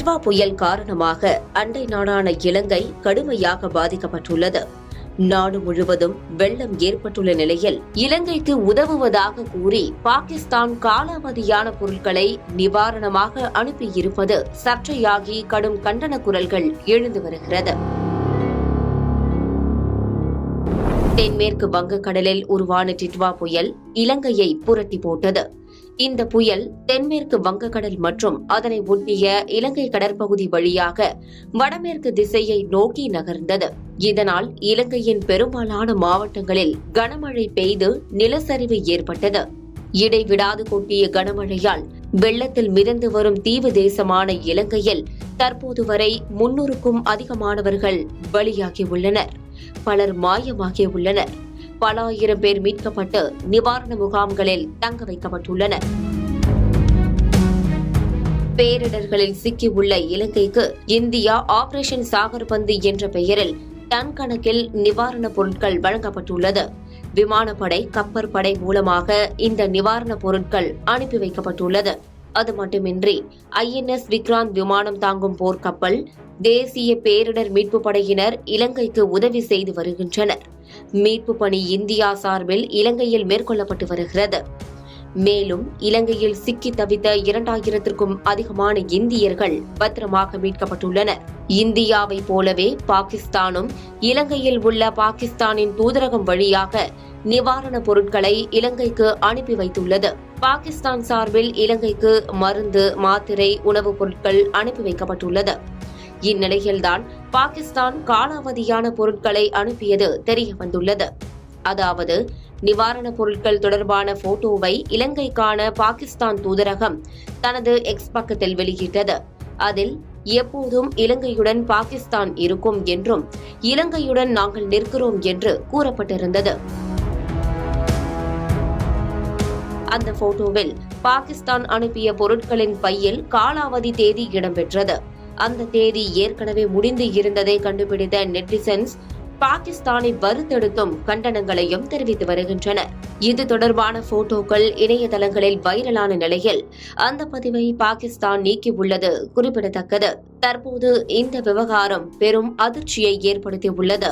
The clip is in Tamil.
டிட்வா புயல் காரணமாக அண்டை நாடான இலங்கை கடுமையாக பாதிக்கப்பட்டுள்ளது. நாடு முழுவதும் வெள்ளம் ஏற்பட்டுள்ள நிலையில் இலங்கைக்கு உதவுவதாக கூறி பாகிஸ்தான் காலாவதியான பொருட்களை நிவாரணமாக அனுப்பியிருப்பது சர்ச்சையாகி கடும் கண்டன குரல்கள் எழுந்து வருகிறது. தென்மேற்கு வங்கக்கடலில் உருவான டிட்வா புயல் இலங்கையை புரட்டி போட்டது. இந்த புயல் தென்மேற்கு வங்கக்கடல் மற்றும் அதனை ஒட்டிய இலங்கை கடற்பகுதி வழியாக வடமேற்கு திசையை நோக்கி நகர்ந்தது. இதனால் இலங்கையின் பெரும்பாலான மாவட்டங்களில் கனமழை பெய்து நிலச்சரிவு ஏற்பட்டது. இடைவிடாது கொட்டிய கனமழையால் வெள்ளத்தில் மிதந்து வரும் தீவு தேசமான இலங்கையில் தற்போது வரை 300க்கும் அதிகமானவர்கள் பலியாகியுள்ளனர். பலர் மாயமாகியுள்ளனர். பல ஆயிரம் பேர் மீட்கப்பட்டு நிவாரண முகாம்களில் தங்க வைக்கப்பட்டுள்ளனர். பேரிடர்களில் சிக்கியுள்ள இலங்கைக்கு இந்தியா ஆபரேஷன் சாகர்பந்தி என்ற பெயரில் டன் கணக்கில் நிவாரணப் பொருட்கள் வழங்கப்பட்டுள்ளது. விமானப்படை, கப்பற்படை மூலமாக இந்த நிவாரணப் பொருட்கள் அனுப்பி வைக்கப்பட்டுள்ளது. அது மட்டுமின்றி INS விக்ராந்த் விமானம் தாங்கும் போர்க்கப்பல், தேசிய பேரிடர் மீட்பு படையினர் இலங்கைக்கு உதவி செய்து வருகின்றனர். மீட்பு பணி இந்தியா சார்பில் இலங்கையில் மேற்கொள்ளப்பட்டு வருகிறது. மேலும் இலங்கையில் சிக்கி தவித்த 2000க்கும் அதிகமான இந்தியர்கள் பத்திரமாக மீட்கப்பட்டுள்ளனர். இந்தியாவை போலவே பாகிஸ்தானும் இலங்கையில் உள்ள பாகிஸ்தானின் தூதரகம் வழியாக நிவாரணப் பொருட்களை இலங்கைக்கு அனுப்பி வைத்துள்ளது. பாகிஸ்தான் சார்பில் இலங்கைக்கு மருந்து, மாத்திரை, உணவுப் பொருட்கள் அனுப்பி வைக்கப்பட்டுள்ளது. இந்நிலையில்தான் பாகிஸ்தான் காலாவதியான பொருட்களை அனுப்பியது தெரியவந்துள்ளது. அதாவது நிவாரணப் பொருட்கள் தொடர்பான போட்டோவை இலங்கைக்கான பாகிஸ்தான் தூதரகம் தனது எக்ஸ் பக்கத்தில் வெளியிட்டது. அதில் எப்போதும் இலங்கையுடன் பாகிஸ்தான் இருக்கும் என்றும் இலங்கையுடன் நாங்கள் நிற்கிறோம் என்று கூறப்பட்டிருந்தது. அந்த போட்டோவில் பாகிஸ்தான் அனுப்பிய பொருட்களின் பையில் காலாவதி தேதி இடம்பெற்றது. அந்த தேதி ஏற்கனவே முடிந்து இருந்ததை கண்டுபிடித்த நெட்டிசன்ஸ் பாகிஸ்தானை வறுத்தெடுத்தும் கண்டனங்களையும் தெரிவித்து வருகின்றனர். இது தொடர்பான போட்டோக்கள் இணையதளங்களில் வைரலான நிலையில் அந்த பதிவை பாகிஸ்தான் நீக்கியுள்ளது குறிப்பிடத்தக்கது. தற்போது இந்த விவகாரம் பெரும் அதிர்ச்சியை ஏற்படுத்தியுள்ளது.